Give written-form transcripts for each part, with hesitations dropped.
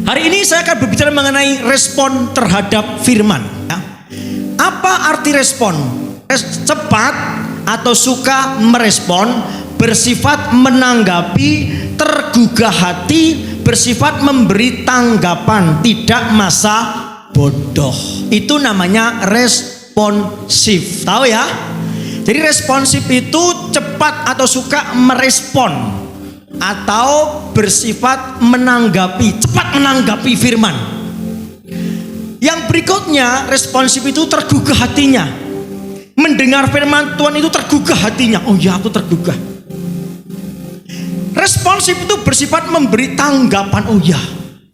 Hari ini saya akan berbicara mengenai respon terhadap firman. Ya. Apa arti respon? Cepat atau suka merespon, bersifat menanggapi, tergugah hati, bersifat memberi tanggapan, tidak masa bodoh. Itu namanya responsif. Tahu ya? Jadi responsif itu cepat atau suka merespon atau bersifat menanggapi, cepat menanggapi firman. Yang berikutnya, responsif itu tergugah hatinya. Mendengar firman Tuhan itu tergugah hatinya. Oh ya, aku tergugah. Responsif itu bersifat memberi tanggapan. Oh ya,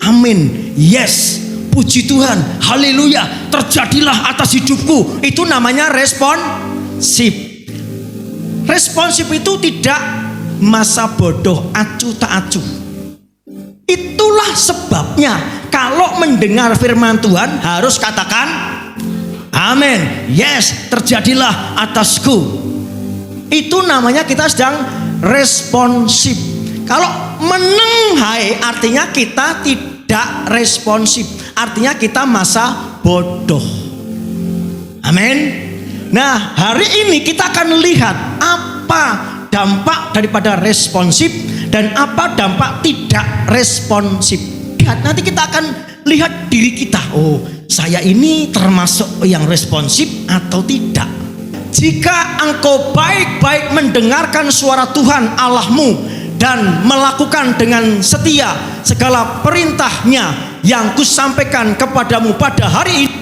amin, yes, puji Tuhan, haleluya, terjadilah atas hidupku. Itu namanya responsif. Responsif itu tidak masa bodoh, acuh tak acuh. Itulah sebabnya kalau mendengar firman Tuhan harus katakan amin, yes, terjadilah atasku. Itu namanya kita sedang responsif. Kalau menenghai artinya kita tidak responsif, artinya kita masa bodoh. Amin. Nah, hari ini kita akan lihat apa dampak daripada responsif dan apa dampak tidak responsif. Nanti kita akan lihat diri kita. Oh, saya ini termasuk yang responsif atau tidak. Jika engkau baik-baik mendengarkan suara Tuhan Allahmu dan melakukan dengan setia segala perintahnya yang kusampaikan kepadamu pada hari ini,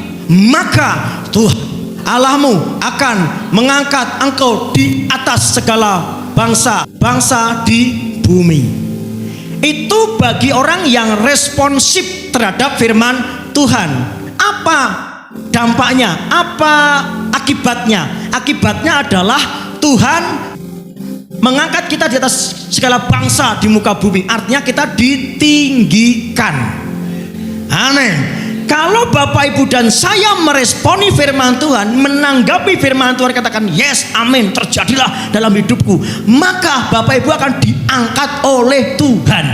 maka Tuhan Allahmu akan mengangkat engkau di atas segala bangsa di bumi. Itu bagi orang yang responsif terhadap firman Tuhan. Apa dampaknya? Apa akibatnya? Akibatnya adalah Tuhan mengangkat kita di atas segala bangsa di muka bumi. Artinya kita ditinggikan. Amin. Kalau Bapak Ibu dan saya meresponi firman Tuhan, menanggapi firman Tuhan, katakan yes, amin, terjadilah dalam hidupku, maka Bapak Ibu akan diangkat oleh Tuhan.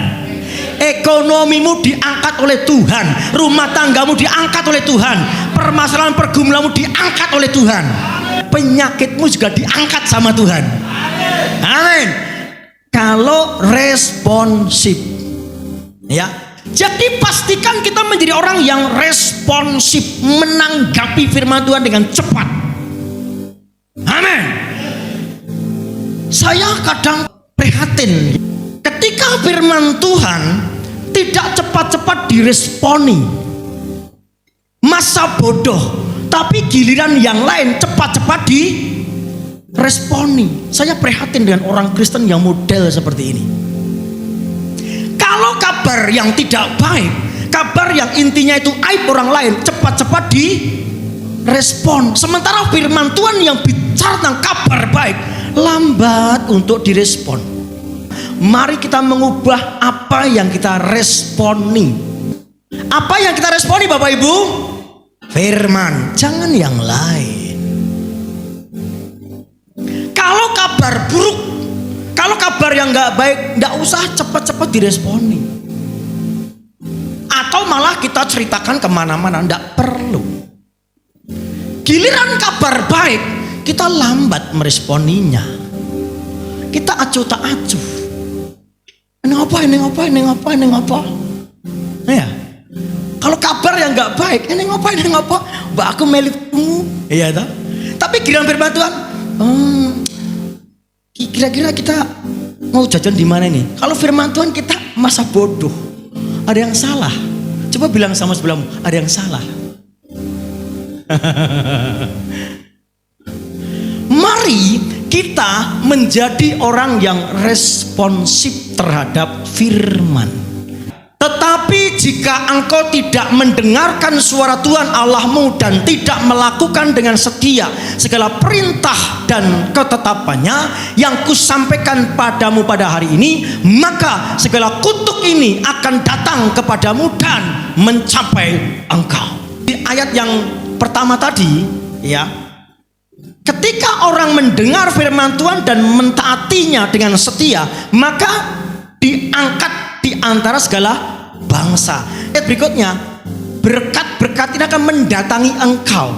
Ekonomimu diangkat oleh Tuhan, rumah tanggamu diangkat oleh Tuhan, permasalahan pergumulanmu diangkat oleh Tuhan, penyakitmu juga diangkat sama Tuhan. Amin. Kalau responsif, ya. Jadi pastikan kita menjadi orang yang responsif, menanggapi firman Tuhan dengan cepat. Amin. Saya kadang prihatin ketika firman Tuhan tidak cepat-cepat diresponi. Masa bodoh, tapi giliran yang lain cepat-cepat diresponi. Saya prihatin dengan orang Kristen yang model seperti ini. Kalau kabar yang tidak baik, kabar yang intinya itu aib orang lain, cepat-cepat direspon. Sementara firman Tuhan yang bicara tentang kabar baik, lambat untuk direspon. Mari kita mengubah apa yang kita responi. Apa yang kita responi Bapak Ibu? Firman, jangan yang lain. Kalau kabar buruk, kalau kabar yang nggak baik, nggak usah cepat-cepat diresponi. Atau malah kita ceritakan kemana-mana, nggak perlu. Giliran kabar baik, kita lambat meresponinya. Kita acuh tak acuh. Ini apa? Ya. Kalau kabar yang nggak baik, ini apa? Mbak aku melitmu, iya tak? Tapi giliran firman Tuhan, kira-kira kita mau jajan di mana nih? Kalau firman Tuhan kita masa bodoh. Ada yang salah. Coba bilang sama sebelahmu, ada yang salah. Mari kita menjadi orang yang responsif terhadap firman. Tetapi jika engkau tidak mendengarkan suara Tuhan Allahmu dan tidak melakukan dengan setia segala perintah dan ketetapannya yang kusampaikan padamu pada hari ini, maka segala kutuk ini akan datang kepadamu dan mencapai engkau. Di ayat yang pertama tadi, ya, ketika orang mendengar firman Tuhan dan mentaatinya dengan setia, maka diangkat di antara segala bangsa. Ayat berikutnya, berkat-berkat ini akan mendatangi engkau.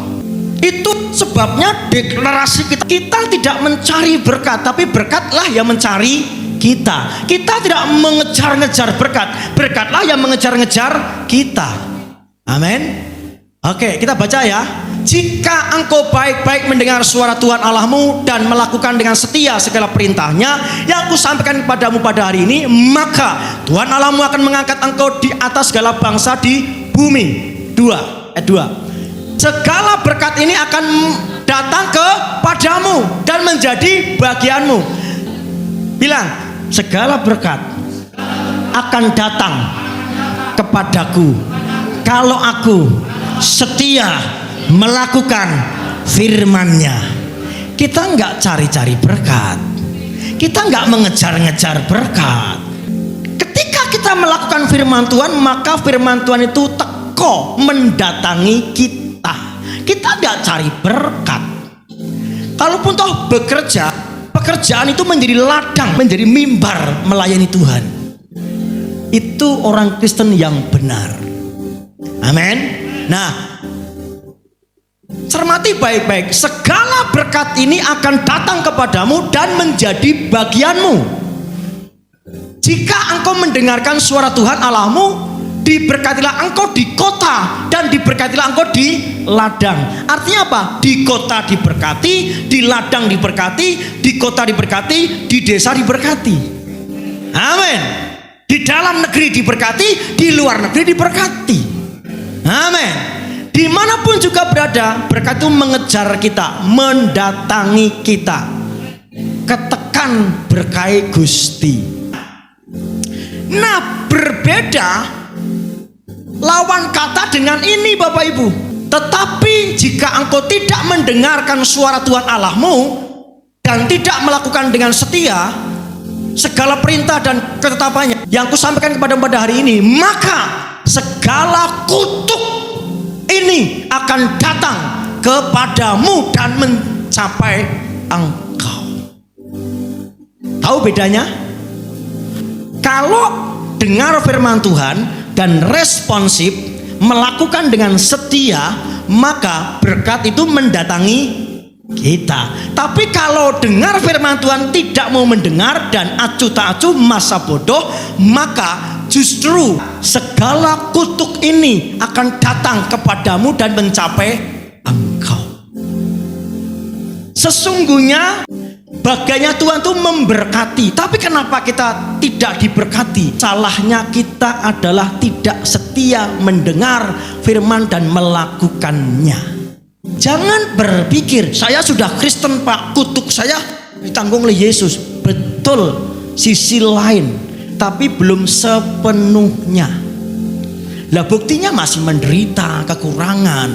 Itu sebabnya deklarasi kita tidak mencari berkat, tapi berkatlah yang mencari kita. Kita tidak mengejar-ngejar berkat, berkatlah yang mengejar-ngejar kita. Amin. Oke, kita baca ya. Jika engkau baik-baik mendengar suara Tuhan Allahmu dan melakukan dengan setia segala perintahnya yang aku sampaikan kepadamu pada hari ini, maka Tuhan Allahmu akan mengangkat engkau di atas segala bangsa di bumi. 2 ayat 2. Segala berkat ini akan datang kepadamu dan menjadi bagianmu. Bilang, segala berkat akan datang kepadaku kalau aku setia melakukan firman-Nya. Kita nggak cari-cari berkat, kita nggak mengejar-ngejar berkat. Ketika kita melakukan firman Tuhan, maka firman Tuhan itu teko mendatangi kita. Kita nggak cari berkat. Kalaupun toh bekerja, pekerjaan itu menjadi ladang, menjadi mimbar melayani Tuhan. Itu orang Kristen yang benar. Amin. Nah, cermati baik-baik. Segala berkat ini akan datang kepadamu dan menjadi bagianmu. Jika engkau mendengarkan suara Tuhan Allahmu, diberkatilah engkau di kota dan diberkatilah engkau di ladang. Artinya apa? Di kota diberkati, di ladang diberkati, di kota diberkati, di desa diberkati. Amin. Di dalam negeri diberkati, di luar negeri diberkati. Amin. Dimanapun juga berada, berkat itu mengejar kita, mendatangi kita. Ketekan berkai Gusti. Nah, berbeda lawan kata dengan ini Bapak Ibu. Tetapi jika engkau tidak mendengarkan suara Tuhan Allahmu dan tidak melakukan dengan setia segala perintah dan ketetapannya yang kusampaikan pada hari ini, maka segala kutuk ini akan datang kepadamu dan mencapai engkau. Tahu bedanya? Kalau dengar firman Tuhan dan responsif, melakukan dengan setia, maka berkat itu mendatangi kita. Tapi kalau dengar firman Tuhan tidak mau mendengar dan acuh tak acuh, masa bodoh, maka justru segala kutuk ini akan datang kepadamu dan mencapai engkau. Sesungguhnya bagiannya Tuhan itu memberkati. Tapi kenapa kita tidak diberkati? Salahnya kita adalah tidak setia mendengar firman dan melakukannya. Jangan berpikir saya sudah Kristen Pak, kutuk saya ditanggung oleh Yesus. Betul, sisi lain, tapi belum sepenuhnya. Lah buktinya masih menderita, kekurangan,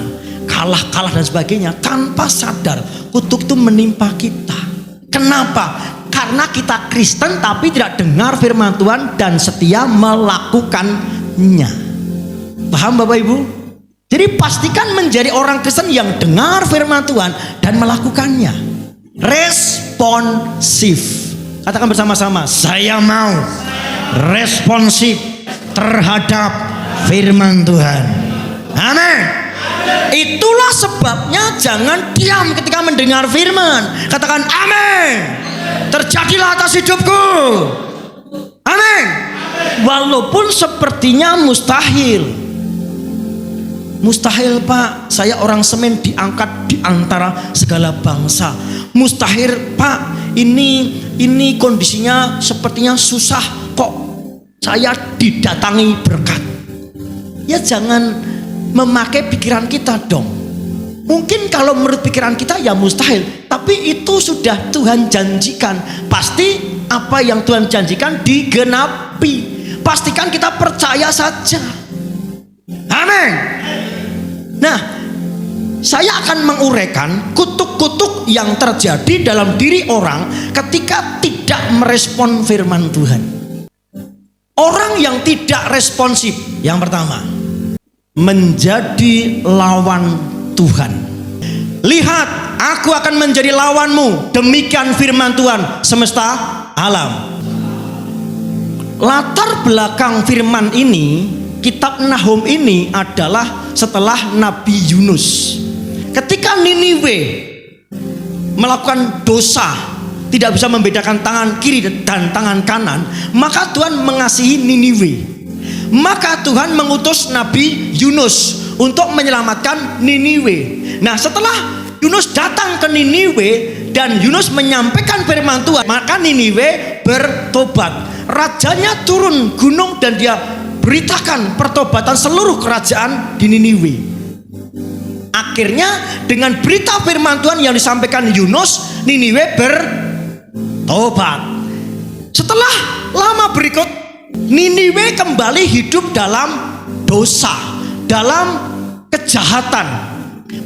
kalah dan sebagainya. Tanpa sadar kutuk itu menimpa kita. Kenapa? Karena kita Kristen tapi tidak dengar firman Tuhan dan setia melakukannya. Paham Bapak Ibu? Jadi pastikan menjadi orang Kristen yang dengar firman Tuhan dan melakukannya. Responsif. Katakan bersama-sama, saya mau responsif terhadap firman Tuhan. Amin. Itulah sebabnya jangan diam ketika mendengar firman. Katakan amin. Terjadilah atas hidupku. Amin. Walaupun sepertinya mustahil. Mustahil Pak, saya orang semen diangkat di antara segala bangsa. Mustahil Pak, ini kondisinya sepertinya susah, kok saya didatangi berkat. Ya jangan memakai pikiran kita dong. Mungkin kalau menurut pikiran kita ya mustahil, tapi itu sudah Tuhan janjikan. Pasti apa yang Tuhan janjikan digenapi. Pastikan kita percaya saja. Amin. Nah, saya akan menguraikan kutuk-kutuk yang terjadi dalam diri orang ketika tidak merespon firman Tuhan. Orang yang tidak responsif, yang pertama, menjadi lawan Tuhan. Lihat, aku akan menjadi lawanmu, demikian firman Tuhan semesta alam. Latar belakang firman ini kitab Nahum ini adalah setelah Nabi Yunus. Ketika Niniwe melakukan dosa, tidak bisa membedakan tangan kiri dan tangan kanan, maka Tuhan mengasihi Niniwe. Maka Tuhan mengutus Nabi Yunus untuk menyelamatkan Niniwe. Nah, setelah Yunus datang ke Niniwe dan Yunus menyampaikan firman Tuhan, maka Niniwe bertobat. Rajanya turun gunung dan dia beritakan pertobatan seluruh kerajaan di Niniwe. Akhirnya dengan berita firman Tuhan yang disampaikan Yunus, Niniwe bertobat. Setelah lama berikut, Niniwe kembali hidup dalam dosa, dalam kejahatan,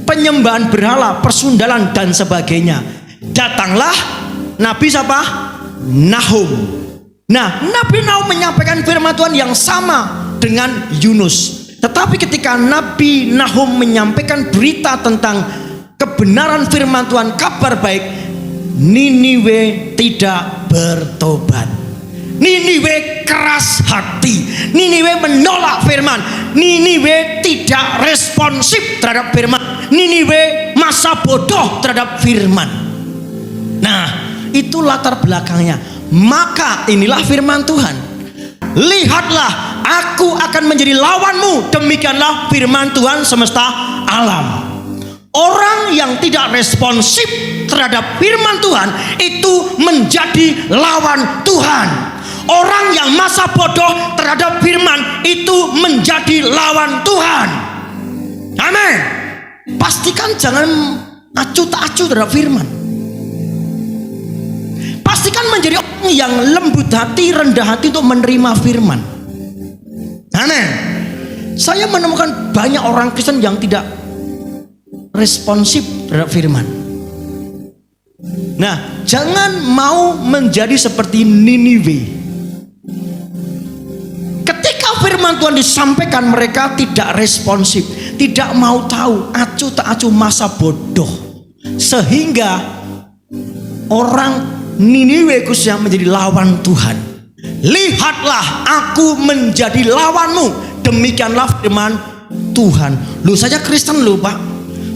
penyembahan berhala, persundalan dan sebagainya. Datanglah Nabi siapa? Nahum. Nah, Nabi Nahum menyampaikan firman Tuhan yang sama dengan Yunus. Tetapi ketika Nabi Nahum menyampaikan berita tentang kebenaran firman Tuhan, kabar baik, Niniwe tidak bertobat. Niniwe keras hati. Niniwe menolak firman. Niniwe tidak responsif terhadap firman. Niniwe masa bodoh terhadap firman. Nah, itu latar belakangnya. Maka inilah firman Tuhan. Lihatlah, aku akan menjadi lawanmu. Demikianlah firman Tuhan semesta alam. Orang yang tidak responsif terhadap firman Tuhan itu menjadi lawan Tuhan. Orang yang masa bodoh terhadap firman itu menjadi lawan Tuhan. Amin. Pastikan jangan acuh tak acuh terhadap firman. Pastikan menjadi orang yang lembut hati, rendah hati untuk menerima firman. Amin. Saya menemukan banyak orang Kristen yang tidak responsif terhadap firman. Nah, jangan mau menjadi seperti Niniwe. Ketika firman Tuhan disampaikan, mereka tidak responsif, tidak mau tahu, acuh tak acuh, masa bodoh, sehingga orang Niniwe khususnya menjadi lawan Tuhan. Lihatlah, aku menjadi lawanmu. Demikianlah firman Tuhan. Loh, saya Kristen loh Pak.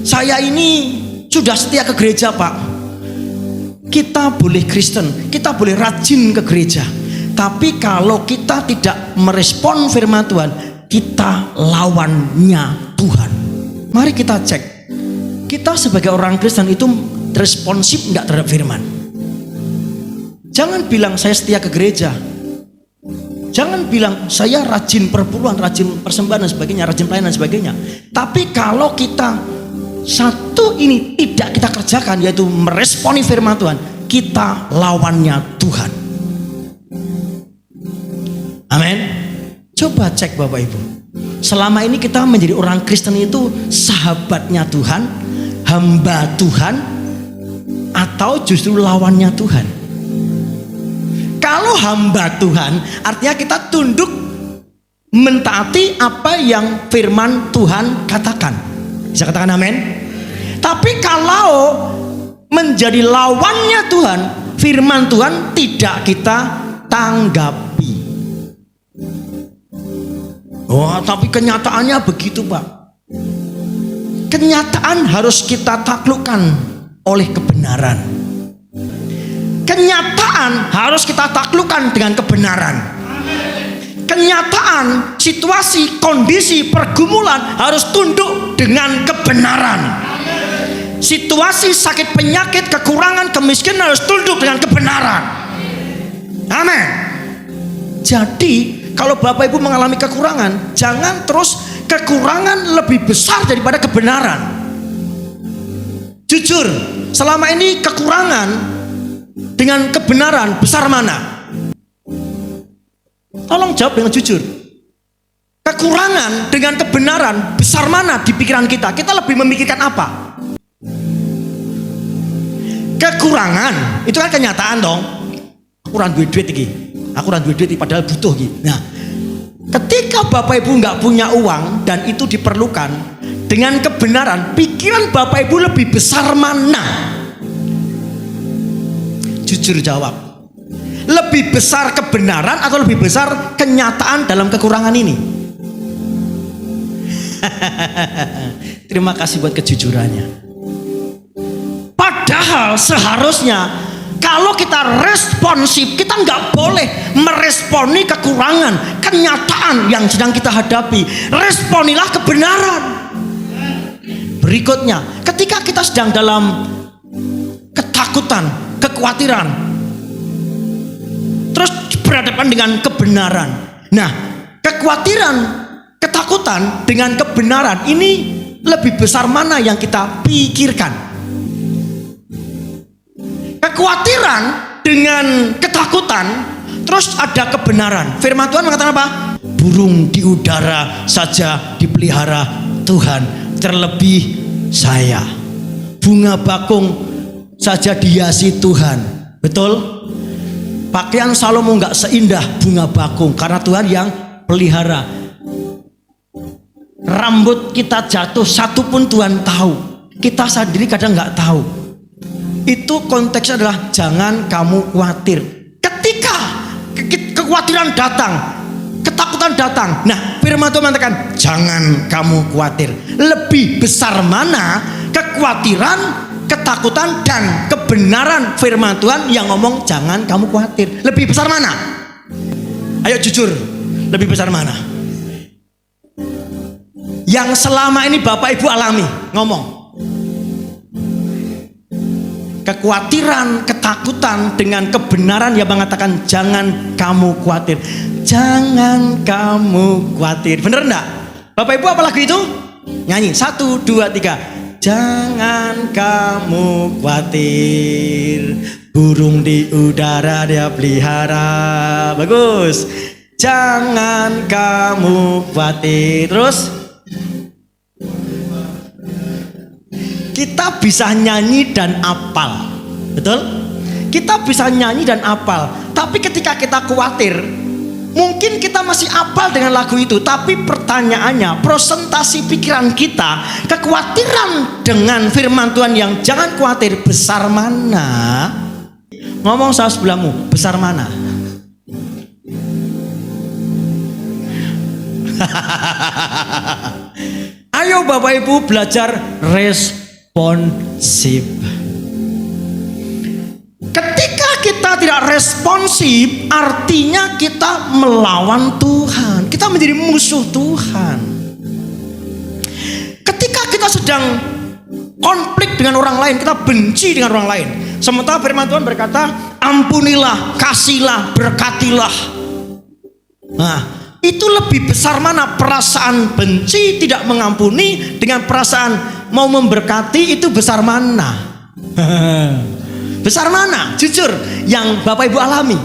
Saya ini sudah setia ke gereja Pak. Kita boleh Kristen, kita boleh rajin ke gereja, tapi kalau kita tidak merespon firman Tuhan, kita lawannya Tuhan. Mari kita cek, kita sebagai orang Kristen itu responsif enggak terhadap firman. Jangan bilang saya setia ke gereja, jangan bilang saya rajin perpuluhan, rajin persembahan dan sebagainya, rajin pelayanan dan sebagainya. Tapi kalau kita satu ini tidak kita kerjakan, yaitu meresponi firman Tuhan, kita lawannya Tuhan. Amin. Coba cek Bapak Ibu, selama ini kita menjadi orang Kristen itu sahabatnya Tuhan, hamba Tuhan, atau justru lawannya Tuhan? Kalau hamba Tuhan, artinya kita tunduk mentaati apa yang firman Tuhan katakan. Bisa katakan amin? Tapi kalau menjadi lawannya Tuhan, firman Tuhan tidak kita tanggapi. Oh, tapi kenyataannya begitu Pak. Kenyataan harus kita taklukkan oleh kebenaran. Kenyataan harus kita taklukkan dengan kebenaran. Kenyataan, situasi, kondisi, pergumulan harus tunduk dengan kebenaran. Situasi sakit penyakit, kekurangan, kemiskinan harus tunduk dengan kebenaran. Amin. Jadi kalau Bapak Ibu mengalami kekurangan, jangan terus kekurangan lebih besar daripada kebenaran. Jujur, selama ini kekurangan dengan kebenaran besar mana? Tolong jawab dengan jujur. Kekurangan dengan kebenaran besar mana di pikiran kita? Kita lebih memikirkan apa? Kekurangan itu kan kenyataan dong. Aku kurang duit iki. Aku kurang duit padahal butuh iki. Nah, ketika Bapak Ibu nggak punya uang dan itu diperlukan, dengan kebenaran, pikiran Bapak Ibu lebih besar mana? Jujur jawab. Lebih besar kebenaran atau lebih besar kenyataan dalam kekurangan ini? Terima kasih buat kejujurannya. Padahal seharusnya kalau kita responsif, kita nggak boleh meresponi kekurangan, kenyataan yang sedang kita hadapi. Responilah kebenaran. Berikutnya, ketika kita sedang dalam ketakutan, kekhawatiran, terus berhadapan dengan kebenaran. Nah, kekhawatiran, ketakutan dengan kebenaran ini lebih besar mana yang kita pikirkan? Kekhawatiran dengan ketakutan, terus ada kebenaran. Firman Tuhan mengatakan apa? Burung di udara saja dipelihara Tuhan, terlebih saya. Bunga bakung saja dihiasi Tuhan. Betul? Pakaian Salomo nggak seindah bunga bakung karena Tuhan yang pelihara. Rambut kita jatuh satu pun Tuhan tahu. Kita sendiri kadang nggak tahu. Itu konteksnya adalah jangan kamu khawatir. Ketika kekhawatiran datang, ketakutan datang, nah firman Tuhan mengatakan jangan kamu khawatir. Lebih besar mana kekhawatiran, ketakutan dan kebenaran firman Tuhan yang ngomong jangan kamu khawatir? Lebih besar mana? Ayo jujur, lebih besar mana? Yang selama ini Bapak Ibu alami, ngomong. Kekhawatiran, ketakutan dengan kebenaran yang mengatakan jangan kamu khawatir. Jangan kamu khawatir. Bener enggak? Bapak Ibu apa lagu itu? Nyanyi 1, 2, 3. Jangan kamu khawatir. Burung di udara dia pelihara. Bagus. Jangan kamu khawatir. Terus kita bisa nyanyi dan apal, betul? Kita bisa nyanyi dan apal. Tapi ketika kita khawatir, mungkin kita masih apal dengan lagu itu. Tapi pertanyaannya, presentasi pikiran kita, kekhawatiran dengan firman Tuhan yang jangan khawatir, besar mana? Ngomong sama sebelahmu, besar mana? Ayo Bapak Ibu belajar responsif. Ketika kita tidak responsif, artinya kita melawan Tuhan. Kita menjadi musuh Tuhan. Ketika kita sedang konflik dengan orang lain, kita benci dengan orang lain. Sementara firman Tuhan berkata, ampunilah, kasihlah, berkatilah. Nah, itu lebih besar mana perasaan benci, tidak mengampuni dengan perasaan mau memberkati? Itu besar mana? Besar mana? Jujur yang Bapak Ibu alami.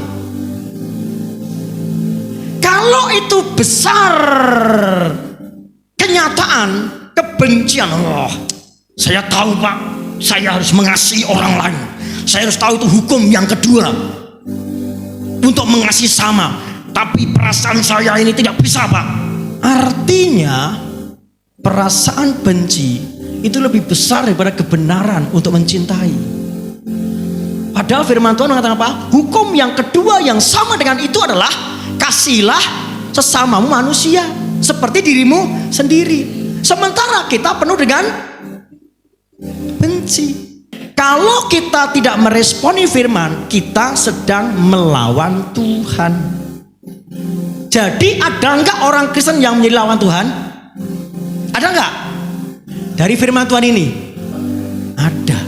Kalau itu besar kenyataan kebencian, oh, saya tahu Pak, saya harus mengasihi orang lain. Saya harus tahu itu hukum yang kedua untuk mengasihi sama. Tapi perasaan saya ini tidak bisa Pak. Artinya perasaan benci itu lebih besar daripada kebenaran untuk mencintai. Padahal firman Tuhan mengatakan apa? Hukum yang kedua yang sama dengan itu adalah kasihilah sesamamu manusia seperti dirimu sendiri. Sementara kita penuh dengan benci. Kalau kita tidak meresponi firman, kita sedang melawan Tuhan. Jadi ada enggak orang Kristen yang menjadi lawan Tuhan? Ada enggak? Dari firman Tuhan ini ada.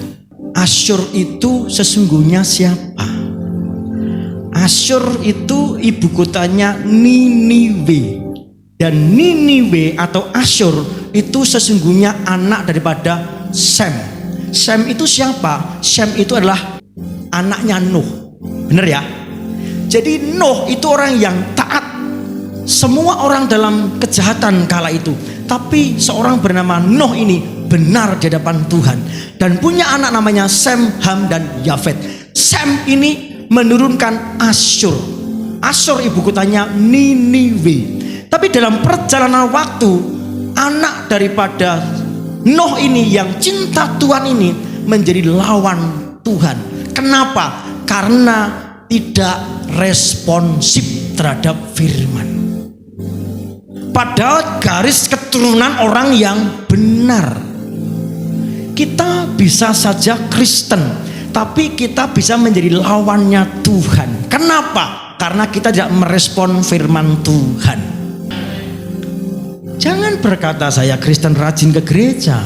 Asyur itu sesungguhnya siapa? Asyur itu ibu kotanya Niniwe. Dan Niniwe atau Asyur itu sesungguhnya anak daripada Sem. Sem itu siapa? Sem itu adalah anaknya Nuh. Benar ya? Jadi Nuh itu orang yang taat. Semua orang dalam kejahatan kala itu. Tapi seorang bernama Nuh ini benar di hadapan Tuhan. Dan punya anak namanya Sem, Ham, dan Yafet. Sem ini menurunkan Asyur. Asyur ibu kotanya Niniwe. Tapi dalam perjalanan waktu, anak daripada Nuh ini yang cinta Tuhan ini menjadi lawan Tuhan. Kenapa? Karena tidak responsif terhadap firman. padahal garis keturunan orang yang benar. Kita bisa saja Kristen, tapi kita bisa menjadi lawannya Tuhan. Kenapa? Karena kita tidak merespon firman Tuhan. Jangan berkata saya Kristen rajin ke gereja,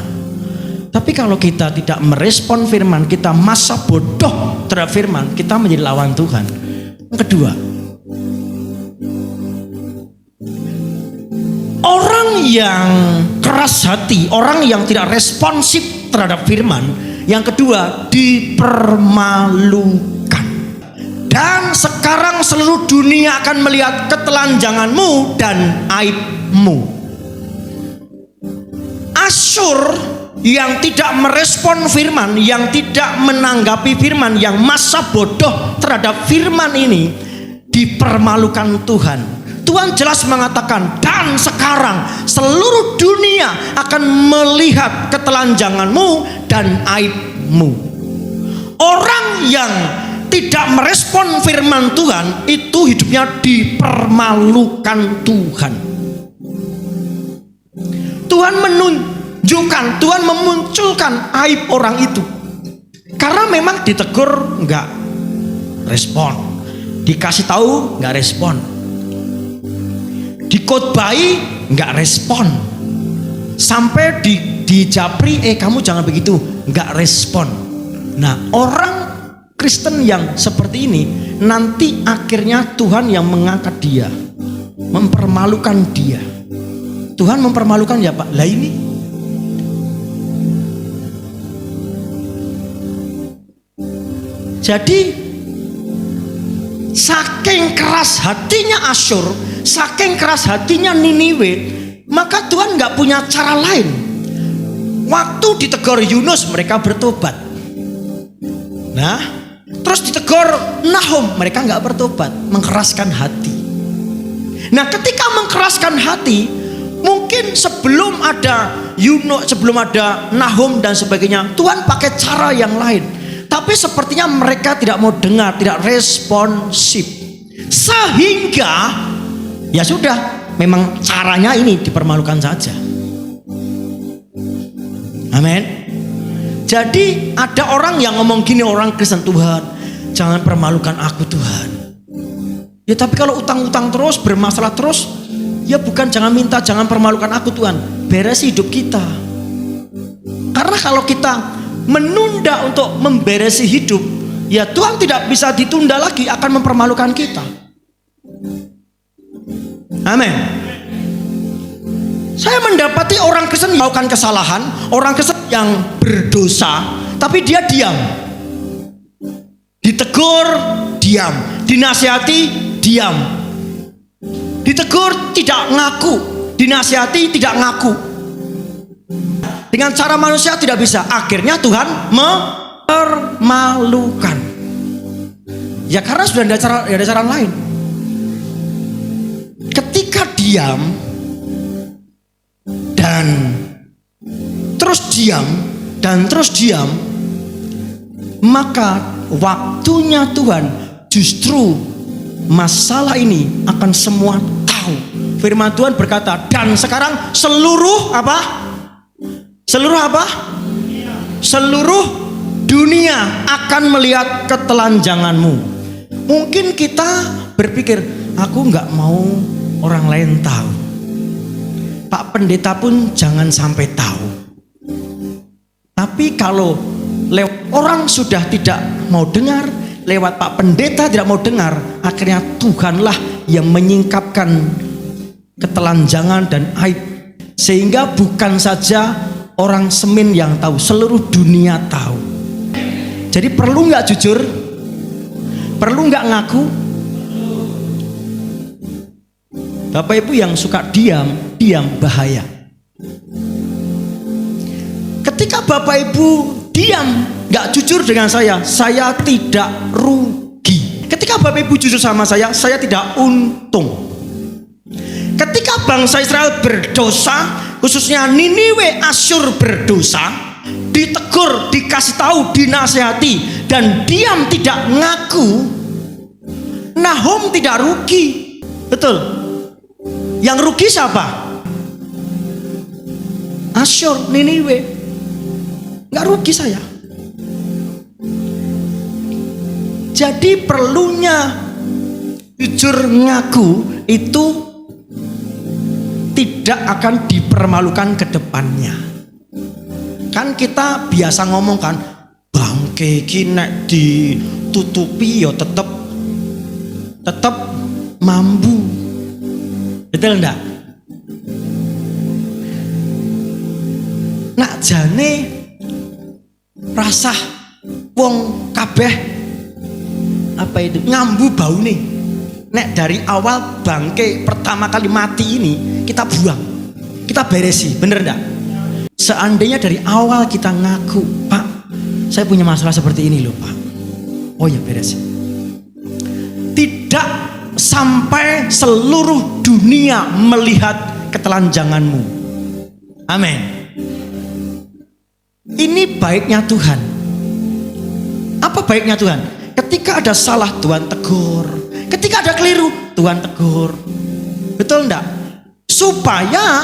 tapi kalau kita tidak merespon firman, kita masa bodoh terhadap firman, kita menjadi lawan Tuhan. Yang kedua, orang yang keras hati, orang yang tidak responsif terhadap firman, yang kedua dipermalukan. Dan sekarang seluruh dunia akan melihat ketelanjanganmu dan aibmu. Asyur yang tidak merespon firman, yang tidak menanggapi firman, yang masa bodoh terhadap firman ini, dipermalukan Tuhan. Tuhan jelas mengatakan, dan sekarang seluruh dunia akan melihat ketelanjanganmu dan aibmu. Orang yang tidak merespon firman Tuhan itu hidupnya dipermalukan Tuhan. Tuhan menunjukkan, Tuhan memunculkan aib orang itu. Karena memang ditegur enggak respon, dikasih tahu enggak respon, dikotbahi enggak respon, sampai dijapri kamu jangan begitu, enggak respon. Nah, orang Kristen yang seperti ini nanti akhirnya Tuhan yang mengangkat dia, mempermalukan dia. Tuhan mempermalukan ya Pak. Lah ini jadi saking keras hatinya Asyur, saking keras hatinya Niniwe, maka Tuhan nggak punya cara lain. Waktu ditegur Yunus mereka bertobat. Nah, terus ditegur Nahum mereka nggak bertobat, mengkeraskan hati. Nah, ketika mengkeraskan hati, mungkin sebelum ada Yunus, sebelum ada Nahum dan sebagainya, Tuhan pakai cara yang lain. Tapi sepertinya mereka tidak mau dengar, tidak responsif. Sehingga ya sudah, memang caranya ini dipermalukan saja. Amin. Jadi ada orang yang ngomong gini, orang Kristen, Tuhan jangan permalukan aku Tuhan. Ya tapi kalau utang-utang terus, bermasalah terus, ya bukan jangan minta, jangan permalukan aku Tuhan, beresi hidup kita. Karena kalau kita menunda untuk memberesi hidup, ya Tuhan tidak bisa ditunda lagi, akan mempermalukan kita. Amin. Saya mendapati orang Kristen melakukan kesalahan, orang Kristen yang berdosa, tapi dia diam. Ditegur, diam. Dinasihati, diam. Ditegur, tidak ngaku. Dinasihati, tidak ngaku. Dengan cara manusia tidak bisa. Akhirnya Tuhan mempermalukan. Ya karena sudah ada cara lain. Ketika diam dan terus diam dan terus diam, maka waktunya Tuhan justru masalah ini akan semua tahu. Firman Tuhan berkata, dan sekarang seluruh apa? Seluruh apa? Seluruh dunia akan melihat ketelanjanganmu. Mungkin kita berpikir, aku nggak mau orang lain tahu. Pak Pendeta pun jangan sampai tahu. Tapi kalau lewat orang sudah tidak mau dengar, lewat Pak Pendeta tidak mau dengar, akhirnya Tuhanlah yang menyingkapkan ketelanjangan dan aib. Sehingga bukan saja orang Semin yang tahu, seluruh dunia tahu. Jadi perlu nggak jujur? Perlu nggak ngaku? Bapak Ibu yang suka diam bahaya. Ketika Bapak Ibu diam, nggak jujur dengan saya tidak rugi. Ketika Bapak Ibu jujur sama saya tidak untung. Ketika bangsa Israel berdosa, khususnya Niniwe, Asyur berdosa, ditegur, dikasih tahu, dinasihati, dan diam tidak ngaku, Nahum tidak rugi. Betul. Yang rugi siapa? Asyur, Niniwe. Nggak rugi saya. Jadi perlunya jujur ngaku itu tidak akan dipermalukan ke depannya. Kan kita biasa ngomong kan, bangke iki nek ditutupi ya tetep mambu. Betul enggak? Nak jane rasah wong kabeh apa itu ngambu bau nih. Nek dari awal bangke pertama kali mati ini kita buang, kita beresi, bener enggak? Seandainya dari awal kita ngaku, Pak, saya punya masalah seperti ini loh Pak. Oh ya beres. Tidak sampai seluruh dunia melihat ketelanjanganmu. Amin. Ini baiknya Tuhan. Apa baiknya Tuhan? Ketika ada salah Tuhan tegur. Ketika ada keliru Tuhan tegur. Betul enggak? Supaya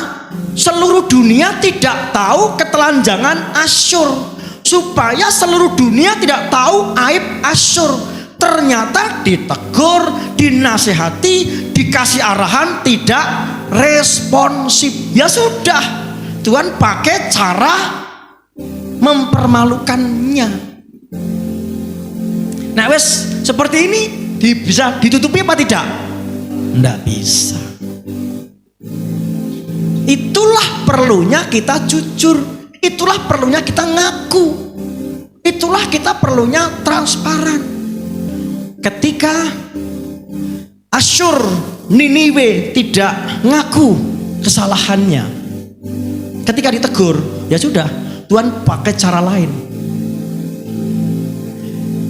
seluruh dunia tidak tahu ketelanjangan Asyur. Supaya seluruh dunia tidak tahu aib Asyur. Ternyata ditegur, dinasehati, dikasih arahan, tidak responsif. Ya sudah, Tuhan pakai cara mempermalukannya. Nah wes seperti ini bisa ditutupi apa tidak? Tidak bisa. Itulah perlunya kita jujur. Itulah perlunya kita ngaku. Itulah kita perlunya transparan. Ketika Asyur, Niniwe tidak ngaku kesalahannya, ketika ditegur, ya sudah, Tuhan pakai cara lain.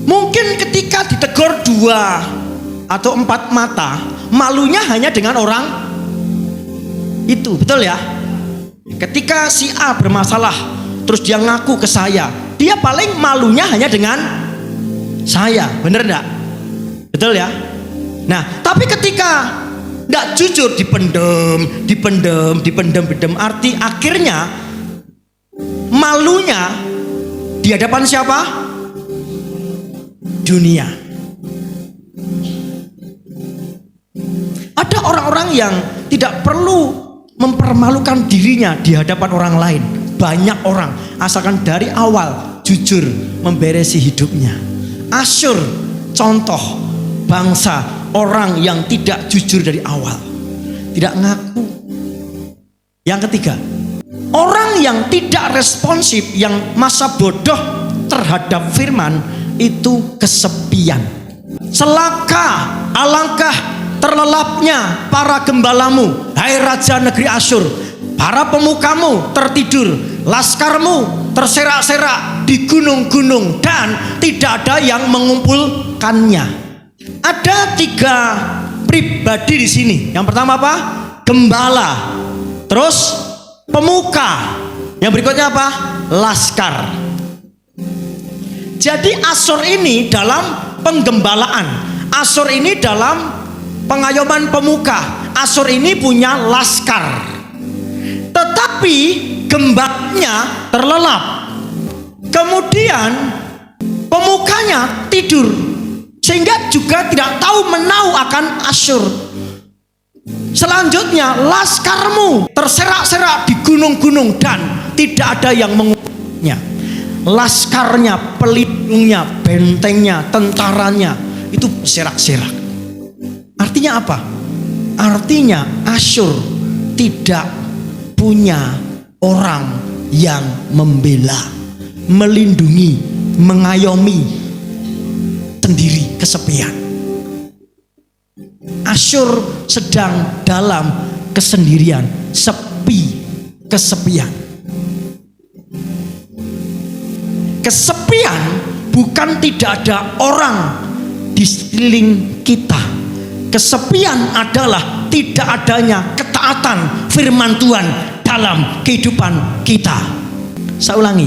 Mungkin ketika ditegur 2 atau 4 mata, malunya hanya dengan orang itu, betul ya? Ketika si A bermasalah, terus dia ngaku ke saya, dia paling malunya hanya dengan saya, bener enggak? Betul ya? Nah, tapi ketika enggak jujur, dipendem, arti akhirnya malunya di hadapan siapa? Dunia. Ada orang-orang yang tidak perlu mempermalukan dirinya di hadapan orang lain. Banyak orang asalkan dari awal jujur memberesi hidupnya. Asyur contoh bangsa orang yang tidak jujur dari awal, tidak ngaku. Yang ketiga, orang yang tidak responsif, yang masa bodoh terhadap firman, itu kesepian. Celaka, alangkah terlelapnya para gembalamu, hai raja negeri Asyur. Para pemukamu tertidur, laskarmu terserak-serak di gunung-gunung, dan tidak ada yang mengumpulkannya. Ada 3 pribadi di sini. Yang pertama apa? Gembala. Terus pemuka. Yang berikutnya apa? Laskar. Jadi Asyur ini dalam penggembalaan, Asyur ini dalam pengayoman pemuka, Asyur ini punya laskar. Tetapi gembalanya terlelap. Kemudian pemukanya tidur, sehingga juga tidak tahu menau akan Asyur. Selanjutnya laskarmu terserak-serak di gunung-gunung dan tidak ada yang mengumpulkannya. Laskarnya, pelindungnya, bentengnya, tentaranya itu serak-serak. Artinya apa? Artinya Asyur tidak punya orang yang membela, melindungi, mengayomi, sendiri, kesepian. Asyur sedang dalam kesendirian, sepi, kesepian. Kesepian bukan tidak ada orang di sekeliling kita. Kesepian adalah tidak adanya ketaatan firman Tuhan dalam kehidupan kita. Saya ulangi,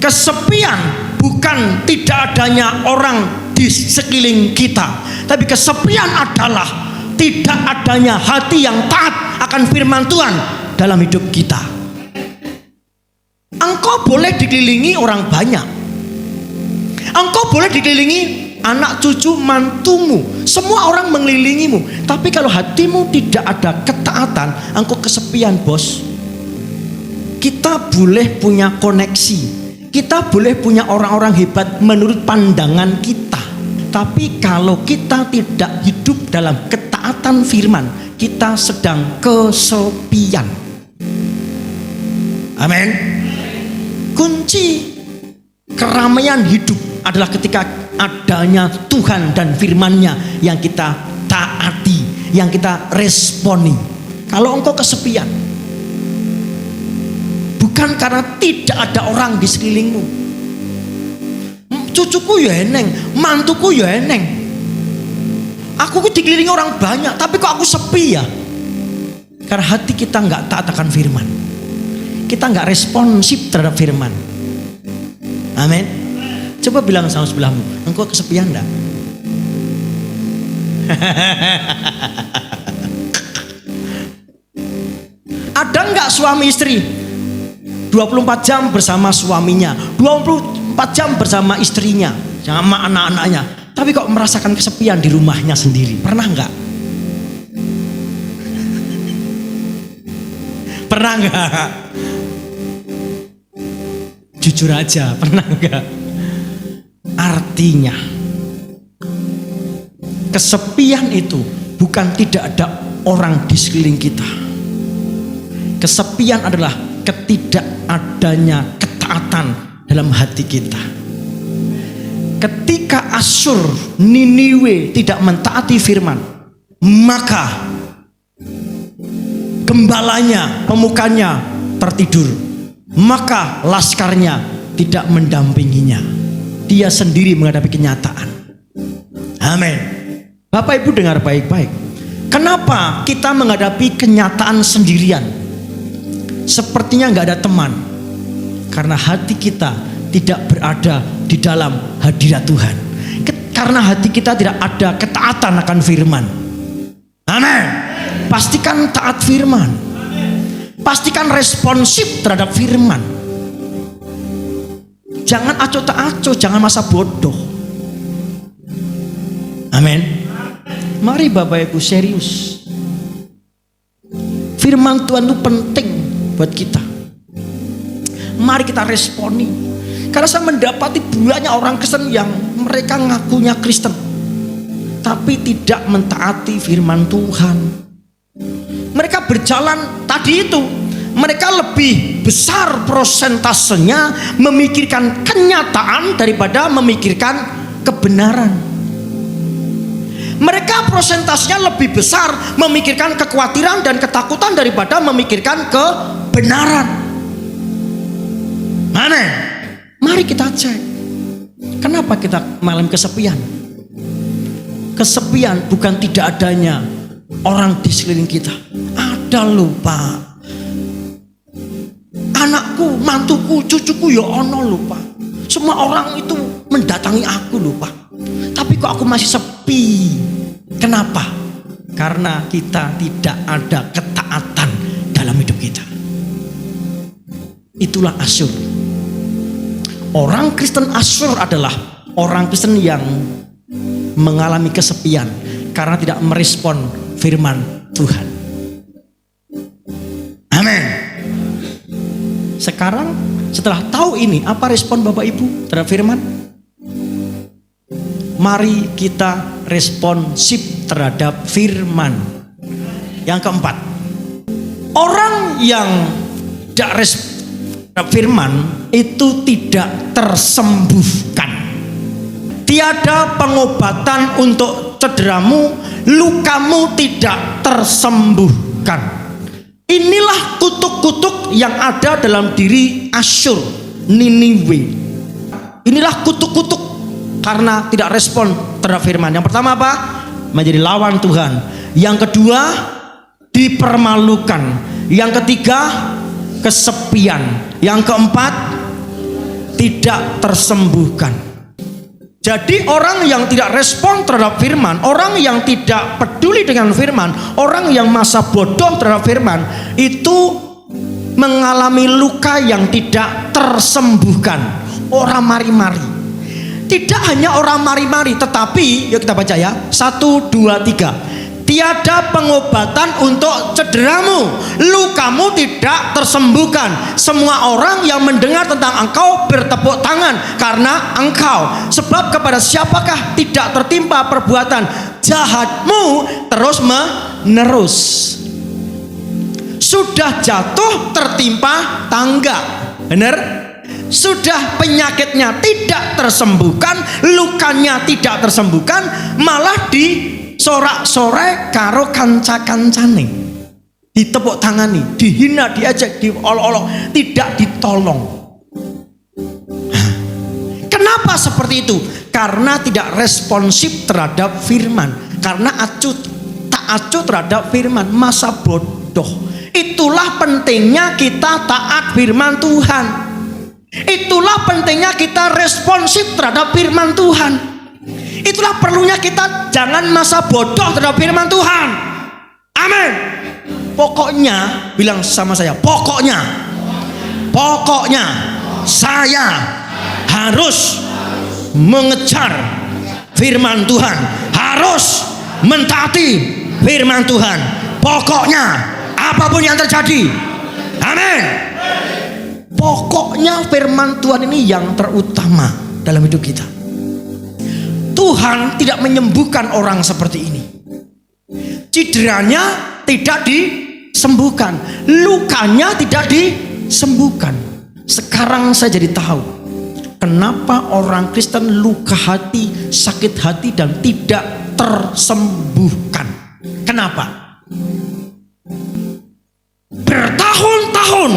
kesepian bukan tidak adanya orang di sekeliling kita, tapi kesepian adalah tidak adanya hati yang taat akan firman Tuhan dalam hidup kita. Engkau boleh dikelilingi orang banyak, engkau boleh dikelilingi anak cucu mantumu, semua orang mengelilingimu, tapi kalau hatimu tidak ada ketaatan, engkau kesepian, bos. Kita boleh punya koneksi, kita boleh punya orang-orang hebat menurut pandangan kita, tapi kalau kita tidak hidup dalam ketaatan firman, kita sedang kesepian. Amin. Kunci keramaian hidup adalah ketika adanya Tuhan dan firman-Nya yang kita taati, yang kita responi. Kalau engkau kesepian, bukan karena tidak ada orang di sekelilingmu. Cucuku ya eneng, mantuku ya eneng, aku dikelilingi orang banyak, tapi kok aku sepi ya? Karena hati kita nggak taat akan firman, kita nggak responsif terhadap firman. Amin. Coba bilang sama sebelahmu, engkau kesepian enggak? Ada enggak suami istri 24 jam bersama suaminya, 24 jam bersama istrinya, sama anak-anaknya, tapi kok merasakan kesepian di rumahnya sendiri? Pernah enggak? Pernah enggak? Jujur aja, pernah enggak? Artinya kesepian itu bukan tidak ada orang di sekeliling kita. Kesepian adalah ketidakadanya ketaatan dalam hati kita. Ketika Asyur, Niniwe tidak mentaati firman, maka gembalanya, pemukanya tertidur, maka laskarnya tidak mendampinginya. Dia sendiri menghadapi kenyataan. Amin. Bapak Ibu dengar baik-baik. Kenapa kita menghadapi kenyataan sendirian? Sepertinya nggak ada teman. Karena hati kita tidak berada di dalam hadirat Tuhan. Karena hati kita tidak ada ketaatan akan firman. Amin. Pastikan taat firman. Pastikan responsif terhadap firman. Jangan aco tak aco, jangan masa bodoh. Amin. Mari Bapak Ibu serius. Firman Tuhan itu penting buat kita. Mari kita responi. Karena saya mendapati banyak orang Kristen yang mereka ngakunya Kristen, tapi tidak mentaati firman Tuhan. Mereka berjalan tadi itu, mereka lebih besar prosentasenya memikirkan kenyataan daripada memikirkan kebenaran. Mereka prosentasenya lebih besar memikirkan kekhawatiran dan ketakutan daripada memikirkan kebenaran. Mana? Mari kita cek. Kenapa kita mengalami kesepian? Kesepian bukan tidak adanya orang di sekeliling kita. Ada loh Pak. Anakku, mantuku, cucuku ya ono loh Pak. Semua orang itu mendatangi aku loh Pak. Tapi kok aku masih sepi? Kenapa? Karena kita tidak ada ketaatan dalam hidup kita. Itulah Asyur. Orang Kristen Asyur adalah orang Kristen yang mengalami kesepian karena tidak merespon firman Tuhan. Amin. Sekarang setelah tahu ini, apa respon Bapak Ibu terhadap firman? Mari kita responsif terhadap firman. Yang keempat, orang yang tidak respon terhadap firman itu tidak tersembuhkan. Tiada pengobatan untuk cederamu, lukamu tidak tersembuhkan. Inilah kutuk-kutuk yang ada dalam diri Asyur, Niniwe. Inilah kutuk-kutuk karena tidak respon terhadap firman. Yang pertama apa? Menjadi lawan Tuhan. Yang kedua, dipermalukan. Yang ketiga, kesepian. Yang keempat, tidak tersembuhkan. Jadi orang yang tidak respon terhadap firman, orang yang tidak peduli dengan firman, orang yang masa bodoh terhadap firman, itu mengalami luka yang tidak tersembuhkan. Orang mari-mari. Tidak hanya orang mari-mari, tetapi yuk kita baca ya. 1, 2, 3. Tiada pengobatan untuk cederamu, lukamu tidak tersembuhkan. Semua orang yang mendengar tentang engkau bertepuk tangan karena engkau. Sebab kepada siapakah tidak tertimpa perbuatan jahatmu terus menerus. Sudah jatuh tertimpa tangga, benar? Sudah penyakitnya tidak tersembuhkan, lukanya tidak tersembuhkan, malah disorak-sorai karo kanca-kancane, ditepuk tangani, dihina, diajak, diolok-olok, tidak ditolong. Kenapa seperti itu? Karena tidak responsif terhadap firman, karena tak acuh terhadap firman, masa bodoh. Itulah pentingnya kita taat firman Tuhan. Itulah pentingnya kita responsif terhadap firman Tuhan. Itulah perlunya kita jangan masa bodoh terhadap firman Tuhan. Amin. Pokoknya, bilang sama saya, pokoknya saya harus mengejar firman Tuhan, harus mentaati firman Tuhan. Pokoknya apapun yang terjadi. Amin. Pokoknya firman Tuhan ini yang terutama dalam hidup kita. Tuhan tidak menyembuhkan orang seperti ini. Cederanya tidak disembuhkan, lukanya tidak disembuhkan. Sekarang saya jadi tahu kenapa orang Kristen luka hati, sakit hati dan tidak tersembuhkan. Kenapa? Bertahun-tahun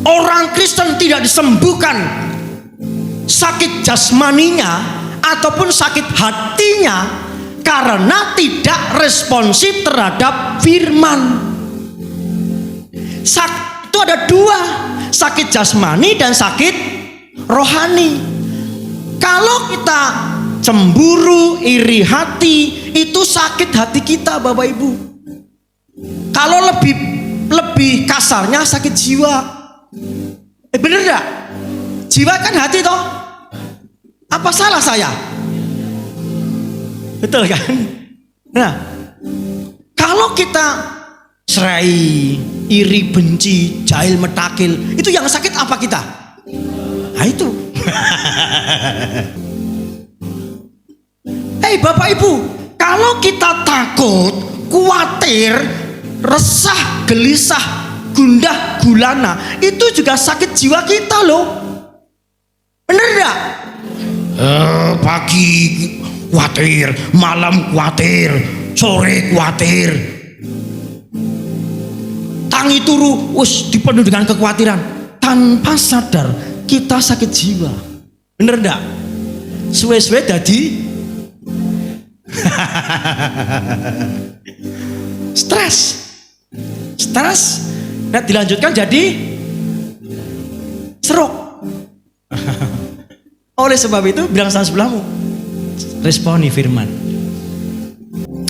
orang Kristen tidak disembuhkan sakit jasmaninya ataupun sakit hatinya karena tidak responsif terhadap firman. Itu ada dua, sakit jasmani dan sakit rohani. Kalau kita cemburu, iri hati, itu sakit hati kita, Bapak Ibu. Kalau lebih kasarnya sakit jiwa. Bener gak? Jiwa kan hati toh. Apa salah saya? Betul kan? Nah, kalau kita serai, iri, benci, jahil, metakil, itu yang sakit apa kita? Nah itu. Bapak Ibu, kalau kita takut, khawatir, resah, gelisah, gundah gulana, itu juga sakit jiwa kita loh. Bener gak? Pagi khawatir, malam khawatir, sore khawatir, tangi turu dipenuhi dengan kekhawatiran. Tanpa sadar kita sakit jiwa. Bener gak? Suwe-suwe jadi stres. Nah dilanjutkan jadi stroke. Oleh sebab itu bilang sama sebelahmu, responi firman.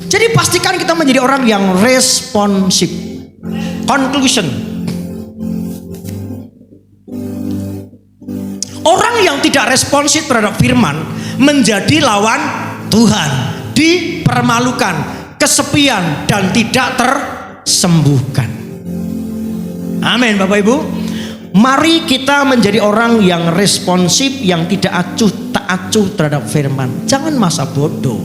Jadi pastikan kita menjadi orang yang responsif. Conclusion. Orang yang tidak responsif terhadap firman menjadi lawan Tuhan, dipermalukan, kesepian dan tidak tersembuhkan. Amin Bapak Ibu. Mari kita menjadi orang yang responsif, yang tidak tak acuh terhadap firman. Jangan masa bodoh.